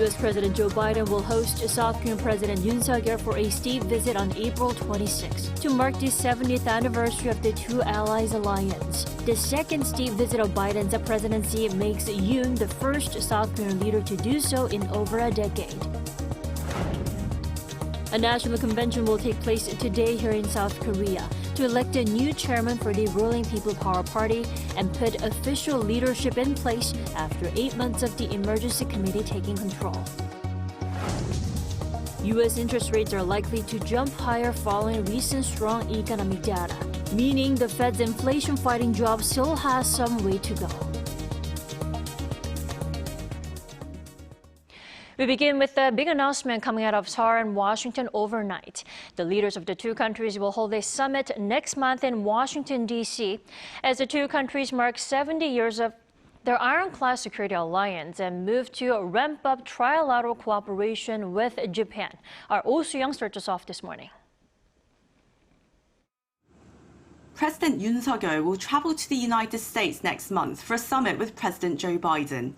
U.S. President Joe Biden will host South Korean President Yoon Suk-yeol for a state visit on April 26 to mark the 70th anniversary of the Two Allies Alliance. The second state visit of Biden's presidency makes Yoon the first South Korean leader to do so in over a decade. A national convention will take place today here in South Korea to elect a new chairman for the ruling People Power Party and put official leadership in place after 8 months of the emergency committee taking control. U.S. interest rates are likely to jump higher following recent strong economic data, meaning the Fed's inflation-fighting job still has some way to go. We begin with a big announcement coming out of Seoul and Washington overnight. The leaders of the two countries will hold a summit next month in Washington, D.C. as the two countries mark 70 years of their ironclad security alliance and move to ramp up trilateral cooperation with Japan. Our Oh Soo-young starts us off this morning. President Yoon Suk-yeol will travel to the United States next month for a summit with President Joe Biden.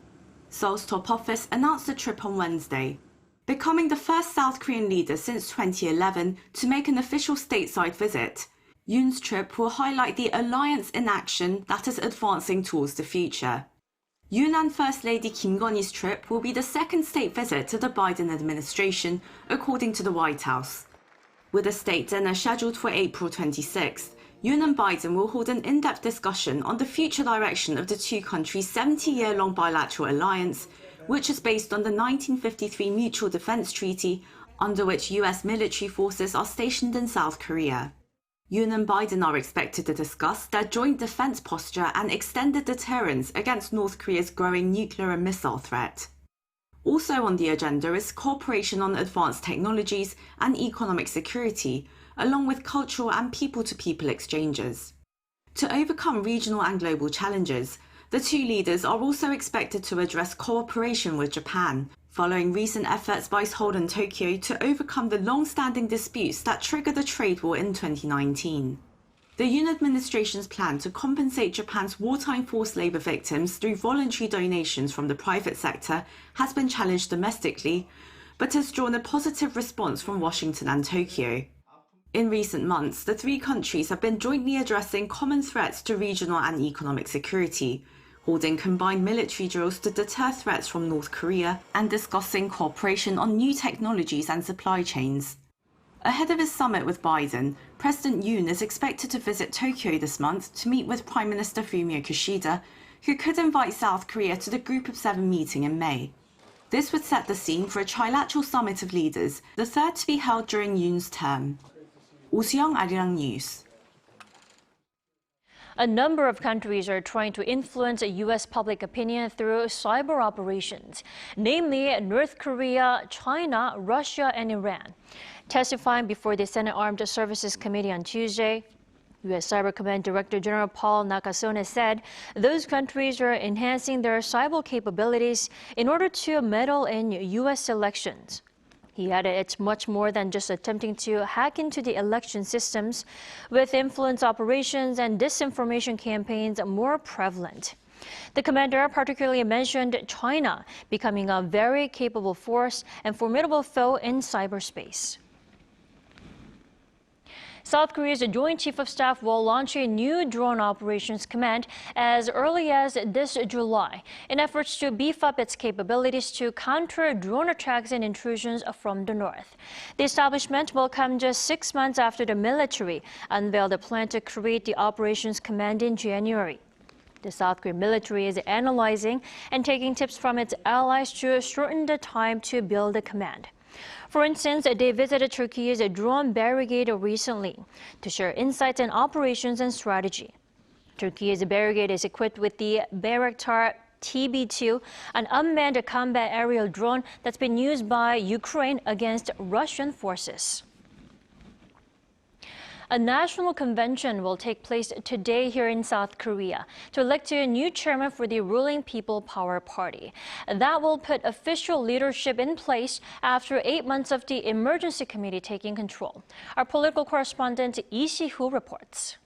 Seoul's top office announced the trip on Wednesday, becoming the first South Korean leader since 2011 to make an official stateside visit. Yoon's trip will highlight the alliance in action that is advancing towards the future. Yoon and First Lady Kim Gun-hee's trip will be the second state visit to the Biden administration, according to the White House. With a state dinner scheduled for April 26th, Yoon and Biden will hold an in-depth discussion on the future direction of the two countries' 70-year-long bilateral alliance, which is based on the 1953 Mutual Defense Treaty, under which U.S. military forces are stationed in South Korea. Yoon and Biden are expected to discuss their joint defense posture and extended deterrence against North Korea's growing nuclear and missile threat. Also on the agenda is cooperation on advanced technologies and economic security, along with cultural and people-to-people exchanges. To overcome regional and global challenges, the two leaders are also expected to address cooperation with Japan, following recent efforts by Seoul and Tokyo to overcome the long-standing disputes that triggered the trade war in 2019. The Yoon administration's plan to compensate Japan's wartime forced labor victims through voluntary donations from the private sector has been challenged domestically, but has drawn a positive response from Washington and Tokyo. In recent months, the three countries have been jointly addressing common threats to regional and economic security, holding combined military drills to deter threats from North Korea, and discussing cooperation on new technologies and supply chains. Ahead of his summit with Biden, President Yoon is expected to visit Tokyo this month to meet with Prime Minister Fumio Kishida, who could invite South Korea to the Group of Seven meeting in May. This would set the scene for a trilateral summit of leaders, the third to be held during Yoon's term. Oh Soo-young, Arirang News. A number of countries are trying to influence U.S. public opinion through cyber operations, namely North Korea, China, Russia, and Iran. Testifying before the Senate Armed Services Committee on Tuesday, U.S. Cyber Command Director General Paul Nakasone said those countries are enhancing their cyber capabilities in order to meddle in U.S. elections. He added it's much more than just attempting to hack into the election systems, with influence operations and disinformation campaigns more prevalent. The commander particularly mentioned China becoming a very capable force and formidable foe in cyberspace. South Korea's Joint Chief of Staff will launch a new drone operations command as early as this July in efforts to beef up its capabilities to counter drone attacks and intrusions from the north. The establishment will come just 6 months after the military unveiled a plan to create the operations command in January. The South Korean military is analyzing and taking tips from its allies to shorten the time to build the command. For instance, they visited Turkey's drone barricade recently to share insights on operations and strategy. Turkey's barricade is equipped with the Bayraktar TB2, an unmanned combat aerial drone that's been used by Ukraine against Russian forces. A national convention will take place today here in South Korea to elect a new chairman for the ruling People Power Party. That will put official leadership in place after 8 months of the emergency committee taking control. Our political correspondent Lee Si-hoo reports.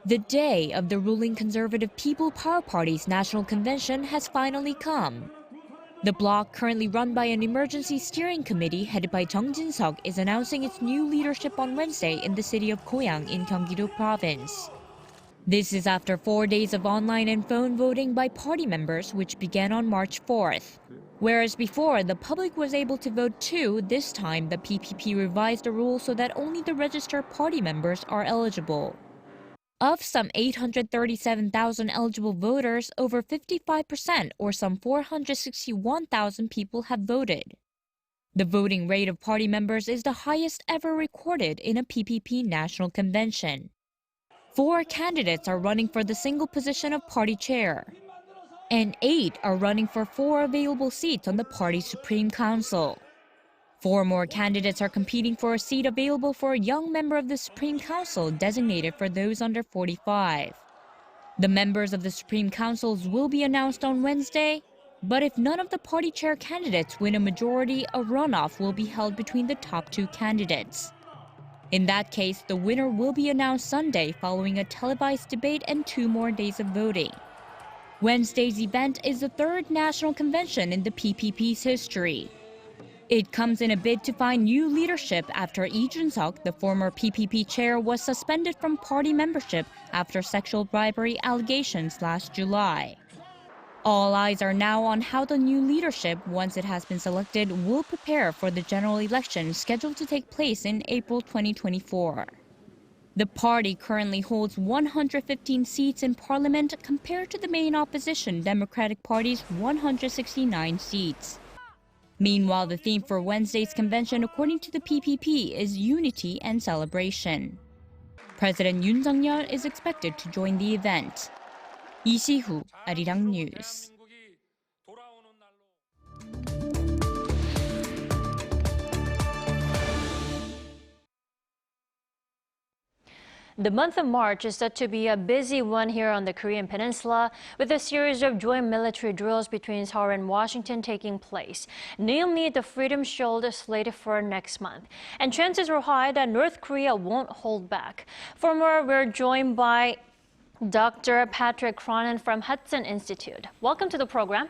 The day of the ruling Conservative People Power Party's national convention has finally come. The bloc, currently run by an emergency steering committee headed by Jung Jin-seok, is announcing its new leadership on Wednesday in the city of Goyang in Gyeonggi-do Province. This is after 4 days of online and phone voting by party members, which began on March 4th. Whereas before, the public was able to vote too, this time the PPP revised the rule so that only the registered party members are eligible. Of some 837,000 eligible voters, over 55%, or some 461,000 people, have voted. The voting rate of party members is the highest ever recorded in a PPP National Convention. 4 candidates are running for the single position of party chair, and 8 are running for 4 available seats on the party's Supreme Council. 4 more candidates are competing for a seat available for a young member of the Supreme Council designated for those under 45. The members of the Supreme Councils will be announced on Wednesday, but if none of the party chair candidates win a majority, a runoff will be held between the top 2 candidates. In that case, the winner will be announced Sunday following a televised debate and 2 more days of voting. Wednesday's event is the 3rd national convention in the PPP's history. It comes in a bid to find new leadership after Lee Jun-seok, the former PPP chair, was suspended from party membership after sexual bribery allegations last July. All eyes are now on how the new leadership, once it has been selected, will prepare for the general election scheduled to take place in April 2024. The party currently holds 115 seats in parliament compared to the main opposition Democratic Party's 169 seats. Meanwhile, the theme for Wednesday's convention, according to the PPP, is unity and celebration. President Yoon Suk-yeol is expected to join the event. Lee Si-hoo, Arirang News. The month of March is set to be a busy one here on the Korean Peninsula, with a series of joint military drills between Seoul and Washington taking place, namely the Freedom Shield slated for next month. And chances are high that North Korea won't hold back. For more, we're joined by Dr. Patrick Cronin from Hudson Institute. Welcome to the program.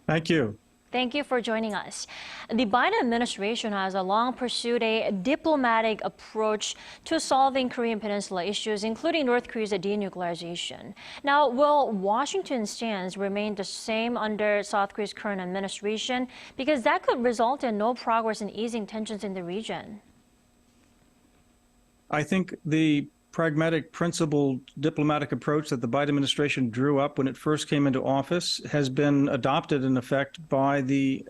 Thank you. Thank you for joining us. The Biden administration has long pursued a diplomatic approach to solving Korean Peninsula issues, including North Korea's denuclearization. Now, will Washington's stance remain the same under South Korea's current administration? Because that could result in no progress in easing tensions in the region. I think the pragmatic, principled diplomatic approach that the Biden administration drew up when it first came into office has been adopted in effect by the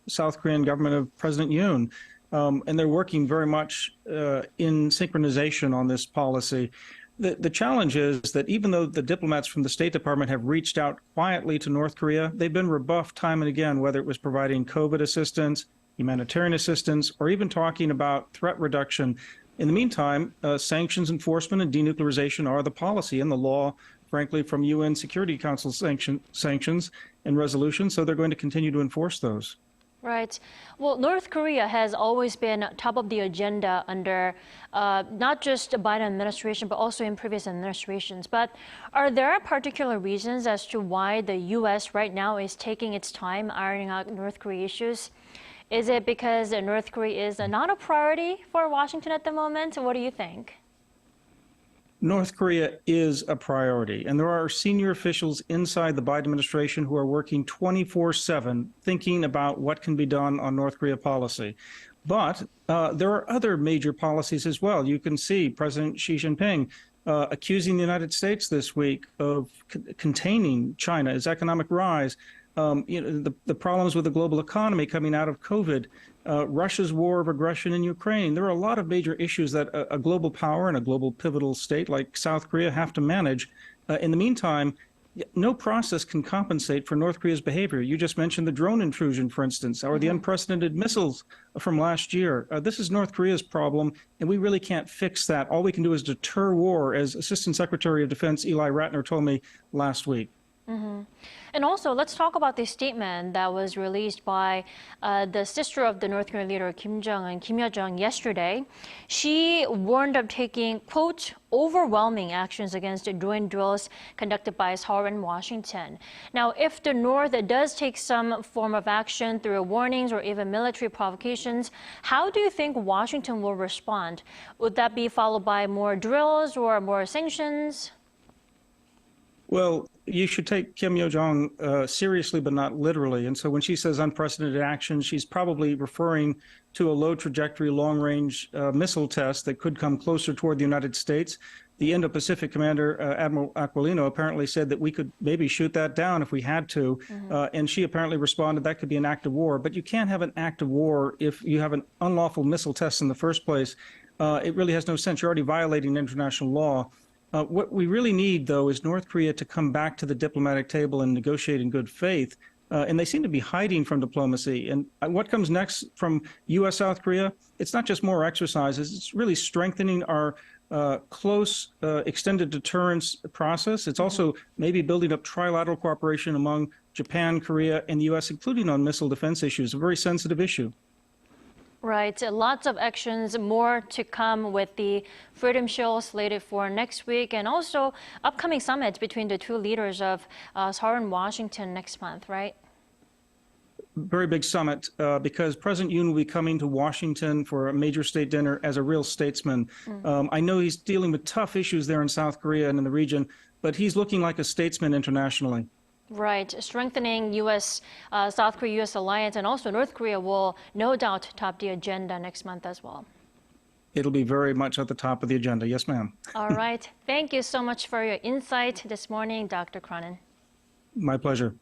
South Korean government of President Yoon. And they're working very much in synchronization on this policy. The challenge is that even though the diplomats from the State Department have reached out quietly to North Korea, they've been rebuffed time and again, whether it was providing COVID assistance, humanitarian assistance, or even talking about threat reduction. In the meantime, sanctions enforcement and denuclearization are the policy and the law, frankly, from UN Security Council sanctions and resolutions, so they're going to continue to enforce those. Right. Well, North Korea has always been top of the agenda under not just the Biden administration, but also in previous administrations. But are there particular reasons as to why the U.S. right now is taking its time ironing out North Korea issues? Is it because North Korea is not a priority for Washington at the moment? What do you think? North Korea is a priority, and there are senior officials inside the Biden administration who are working 24/7 thinking about what can be done on North Korea policy. But there are other major policies as well. You can see President Xi Jinping accusing the United States this week of containing China's economic rise. The problems with the global economy coming out of COVID, Russia's war of aggression in Ukraine. There are a lot of major issues that a global power and a global pivotal state like South Korea have to manage. In the meantime, No process can compensate for North Korea's behavior. You just mentioned the drone intrusion, for instance, or the unprecedented missiles from last year. This is North Korea's problem, and we really can't fix that. All we can do is deter war, as Assistant Secretary of Defense Eli Ratner told me last week. And also, let's talk about this statement that was released by the sister of the North Korean leader Kim Jong-un, Kim Yo-jong, yesterday. She warned of taking, quote, overwhelming actions against joint drills conducted by Seoul and Washington. Now, if the North does take some form of action through warnings or even military provocations, how do you think Washington will respond? Would that be followed by more drills or more sanctions? Well, you should take Kim Yo-jong seriously, but not literally. And so when she says unprecedented action, she's probably referring to a low trajectory, long range missile test that could come closer toward the United States. The Indo-Pacific commander, Admiral Aquilino, apparently said that we could maybe shoot that down if we had to. And she apparently responded that could be an act of war. But you can't have an act of war if you have an unlawful missile test in the first place. It really has no sense. You're already violating international law. What we really need, though, is North Korea to come back to the diplomatic table and negotiate in good faith. And they seem to be hiding from diplomacy. And what comes next from U.S. South Korea? It's not just more exercises. It's really strengthening our close extended deterrence process. It's also maybe building up trilateral cooperation among Japan, Korea, and the U.S., including on missile defense issues, a very sensitive issue. Right. Lots of actions, more to come with the Freedom Show slated for next week, and also upcoming summits between the two leaders of Seoul and Washington next month, right? Very big summit because President Yoon will be coming to Washington for a major state dinner as a real statesman. I know he's dealing with tough issues there in South Korea and in the region, but he's looking like a statesman internationally. Right. Strengthening South Korea-U.S. alliance, and also North Korea will no doubt top the agenda next month as well. It'll be very much at the top of the agenda. Yes, ma'am. All right. Thank you so much for your insight this morning, Dr. Cronin. My pleasure.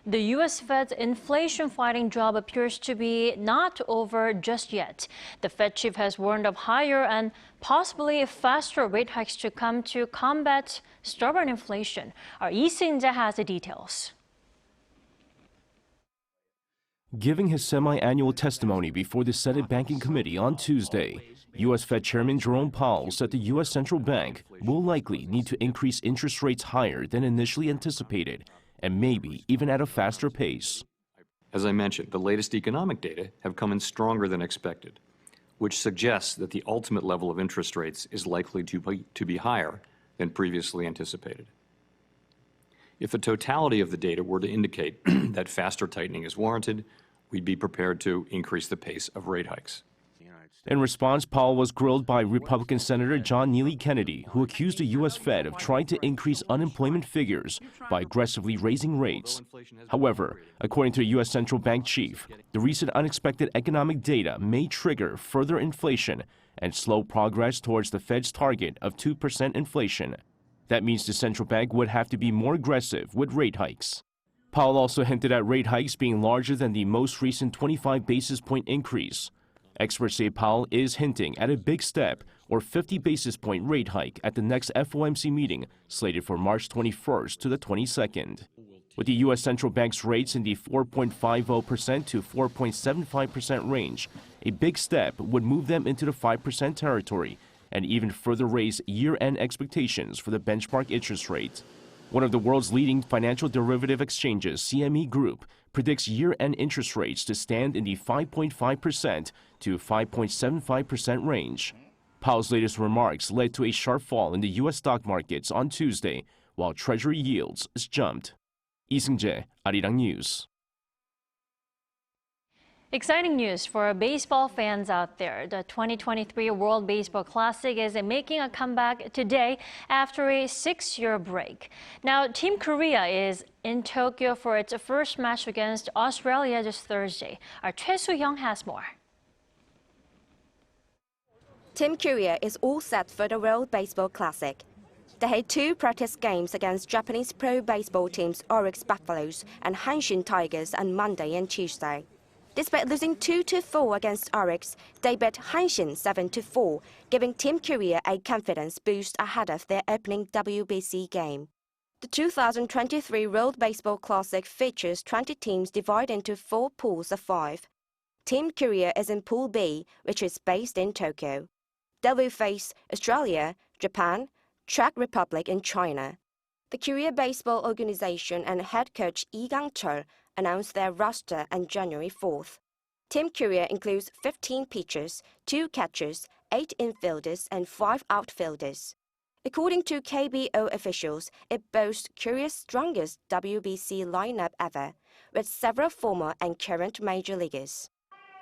The U.S. Fed's inflation-fighting job appears to be not over just yet. The Fed chief has warned of higher and possibly faster rate hikes to come to combat stubborn inflation. Our Lee Sin-jae has the details. Giving his semi-annual testimony before the Senate Banking Committee on Tuesday, U.S. Fed Chairman Jerome Powell said the U.S. Central Bank will likely need to increase interest rates higher than initially anticipated, and maybe even at a faster pace. As I mentioned, the latest economic data have come in stronger than expected, which suggests that the ultimate level of interest rates is likely to be higher than previously anticipated. If the totality of the data were to indicate that faster tightening is warranted, we'd be prepared to increase the pace of rate hikes. In response, Powell was grilled by Republican Senator John Neely Kennedy, who accused the U.S. Fed of trying to increase unemployment figures by aggressively raising rates. However, according to the U.S. Central Bank chief, the recent unexpected economic data may trigger further inflation and slow progress towards the Fed's target of 2% inflation. That means the central bank would have to be more aggressive with rate hikes. Powell also hinted at rate hikes being larger than the most recent 25 basis point increase. Experts say Powell is hinting at a big step or 50 basis point rate hike at the next FOMC meeting slated for March 21st to the 22nd. With the U.S. Central Bank's rates in the 4.50% to 4.75% range, a big step would move them into the 5% territory and even further raise year-end expectations for the benchmark interest rate. One of the world's leading financial derivative exchanges, CME Group, predicts year-end interest rates to stand in the 5.5% to 5.75% range. Powell's latest remarks led to a sharp fall in the U.S. stock markets on Tuesday, while Treasury yields jumped. Lee Sin-jae, Arirang News. Exciting news for baseball fans out there. The 2023 World Baseball Classic is making a comeback today after a 6-year break. Now, Team Korea is in Tokyo for its first match against Australia this Thursday. Our Choi Soo-hyung has more. Team Korea is all set for the World Baseball Classic. They had 2 practice games against Japanese pro baseball teams Oryx Buffaloes and Hanshin Tigers on Monday and Tuesday. Despite losing 2-4 against Oryx, they beat Hanshin 7-4, giving Team Korea a confidence boost ahead of their opening WBC game. The 2023 World Baseball Classic features 20 teams divided into 4 pools of 5. Team Korea is in Pool B, which is based in Tokyo. They will face Australia, Japan, Czech Republic, and China. The Korea Baseball Organization and head coach Lee Gang-chul announced their roster on January 4th. Team Korea includes 15 pitchers, 2 catchers, 8 infielders, and 5 outfielders. According to KBO officials, it boasts Korea's strongest WBC lineup ever, with several former and current major leaguers.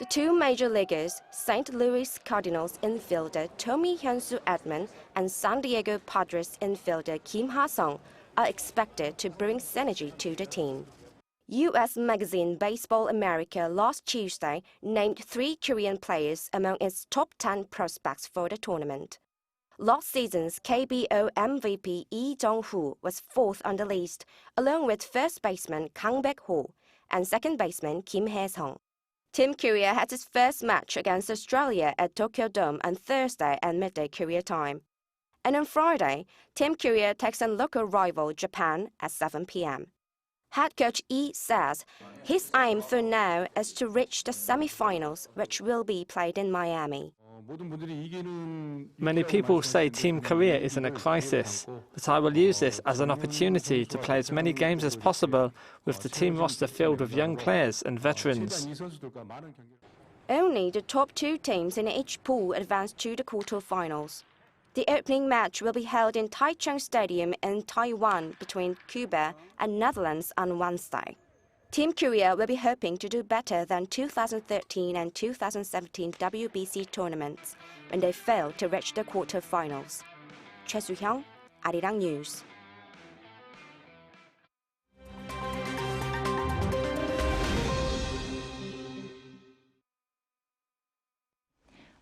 The 2 major leaguers, St. Louis Cardinals infielder Tommy Hyun-soo Edman and San Diego Padres infielder Kim Ha-sung, are expected to bring synergy to the team. U.S. magazine Baseball America last Tuesday named 3 Korean players among its top 10 prospects for the tournament. Last season's KBO MVP Lee Jong-hoo was 4th on the list, along with first baseman Kang Baek-ho and second baseman Kim Hae-sung. Team Korea has its first match against Australia at Tokyo Dome on Thursday at midday Korea time. And on Friday, Team Korea takes on local rival Japan at 7 p.m. Head coach Lee says his aim for now is to reach the semi-finals, which will be played in Miami. Many people say Team Korea is in a crisis, but I will use this as an opportunity to play as many games as possible with the team roster filled with young players and veterans. Only the top 2 teams in each pool advance to the quarterfinals. The opening match will be held in Taichung Stadium in Taiwan between Cuba and Netherlands on Wednesday. Team Korea will be hoping to do better than 2013 and 2017 WBC tournaments when they failed to reach the quarterfinals. Choi Soo-hyung, Arirang News.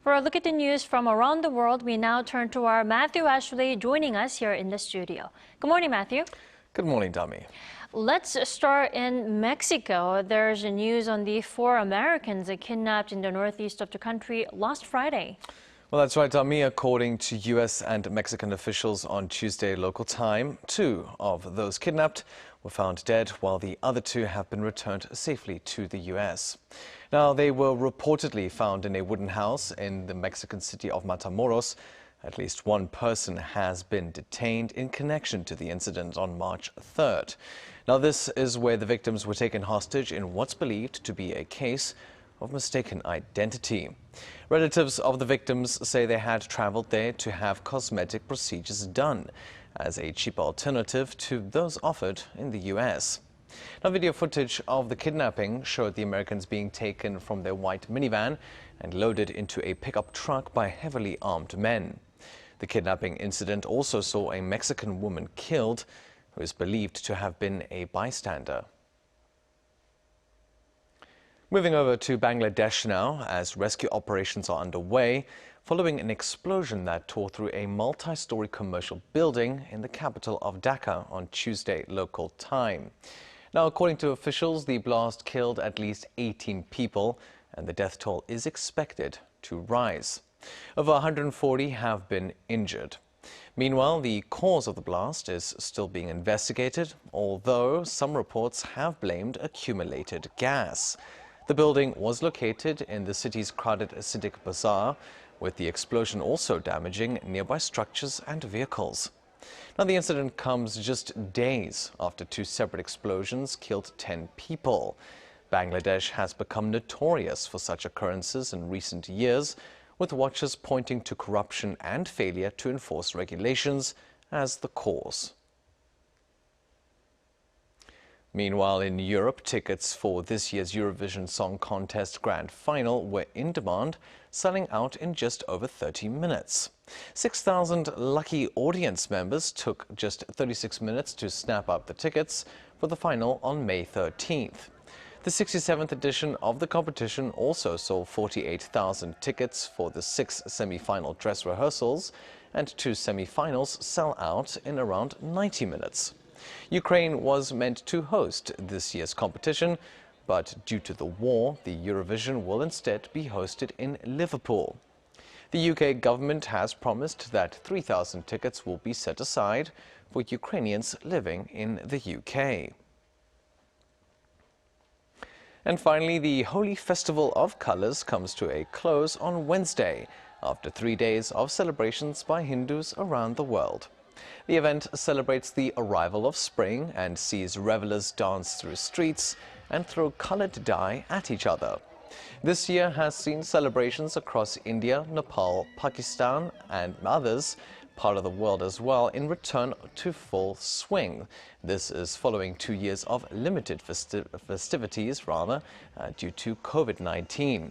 For a look at the news from around the world, we now turn to our Matthew Ashley joining us here in the studio. Good morning, Matthew. Good morning, Dami. Let's start in Mexico. There's news on the 4 Americans kidnapped in the northeast of the country last Friday. Well, that's right, Dami. According to U.S. and Mexican officials on Tuesday local time, 2 of those kidnapped were found dead, while the other 2 have been returned safely to the U.S. Now, they were reportedly found in a wooden house in the Mexican city of Matamoros. At least 1 person has been detained in connection to the incident on March 3rd. Now, this is where the victims were taken hostage in what's believed to be a case of mistaken identity. Relatives of the victims say they had traveled there to have cosmetic procedures done as a cheaper alternative to those offered in the U.S. Now, video footage of the kidnapping showed the Americans being taken from their white minivan and loaded into a pickup truck by heavily armed men. The kidnapping incident also saw a Mexican woman killed, who is believed to have been a bystander. Moving over to Bangladesh now, as rescue operations are underway following an explosion that tore through a multi-story commercial building in the capital of Dhaka on Tuesday local time. Now, according to officials, the blast killed at least 18 people, and the death toll is expected to rise. Over 140 have been injured. Meanwhile, the cause of the blast is still being investigated, although some reports have blamed accumulated gas. The building was located in the city's crowded Siddiq Bazaar, with the explosion also damaging nearby structures and vehicles. Now, the incident comes just days after 2 separate explosions killed 10 people. Bangladesh has become notorious for such occurrences in recent years, with watchers pointing to corruption and failure to enforce regulations as the cause. Meanwhile, in Europe, tickets for this year's Eurovision Song Contest Grand Final were in demand, selling out in just over 30 minutes. 6,000 lucky audience members took just 36 minutes to snap up the tickets for the final on May 13th. The 67th edition of the competition also sold 48,000 tickets for the 6 semi-final dress rehearsals, and 2 semi-finals sell out in around 90 minutes. Ukraine was meant to host this year's competition, but due to the war, the Eurovision will instead be hosted in Liverpool. The UK government has promised that 3,000 tickets will be set aside for Ukrainians living in the UK. And finally, the Holy Festival of Colors comes to a close on Wednesday, after 3 days of celebrations by Hindus around the world. The event celebrates the arrival of spring and sees revelers dance through streets and throw colored dye at each other. This year has seen celebrations across India, Nepal, Pakistan and others, part of the world as well, in return to full swing. This is following 2 years of limited festivities due to COVID-19.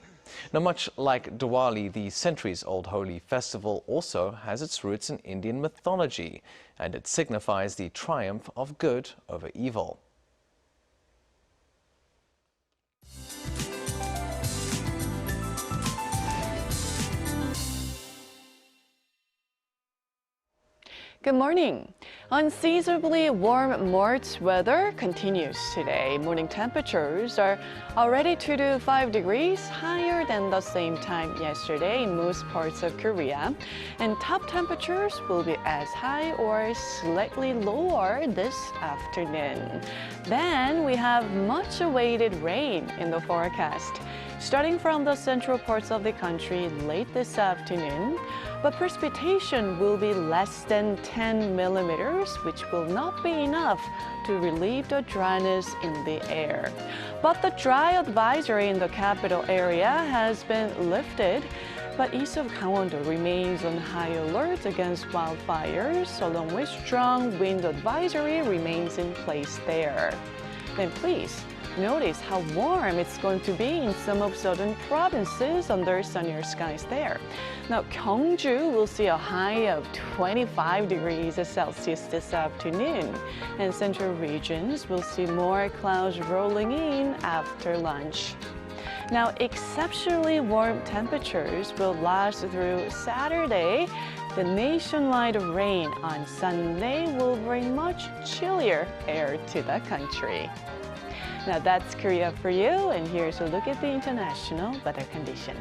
Now, much like Diwali, the centuries-old holy festival also has its roots in Indian mythology, and it signifies the triumph of good over evil. Good morning. Unseasonably warm March weather continues today. Morning temperatures are already 2 to 5 degrees higher than the same time yesterday in most parts of Korea. And top temperatures will be as high or slightly lower this afternoon. Then we have much awaited rain in the forecast, starting from the central parts of the country late this afternoon. But precipitation will be less than 10 millimeters, which will not be enough to relieve the dryness in the air. But the dry advisory in the capital area has been lifted, but east of Gangwon-do remains on high alert against wildfires, along with strong wind advisory remains in place there. Then please notice how warm it's going to be in some of southern provinces under sunnier skies there. Now, Gyeongju will see a high of 25 degrees Celsius this afternoon, and central regions will see more clouds rolling in after lunch. Now, exceptionally warm temperatures will last through Saturday. The nationwide rain on Sunday will bring much chillier air to the country. Now that's Korea for you, and here's a look at the international weather conditions.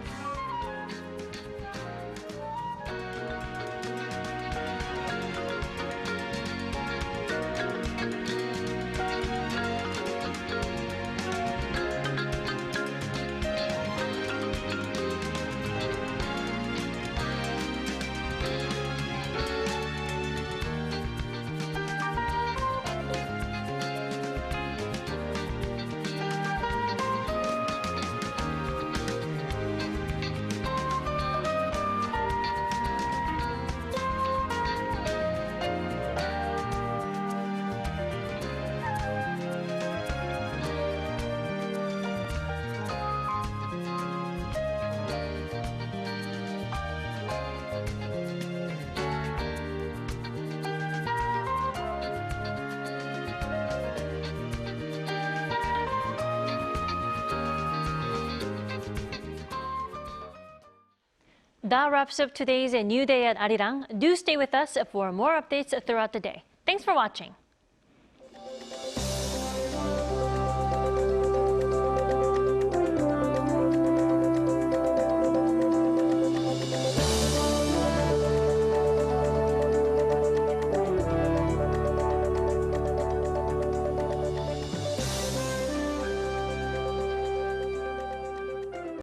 That wraps up today's New Day at Arirang. Do stay with us for more updates throughout the day. Thanks for watching.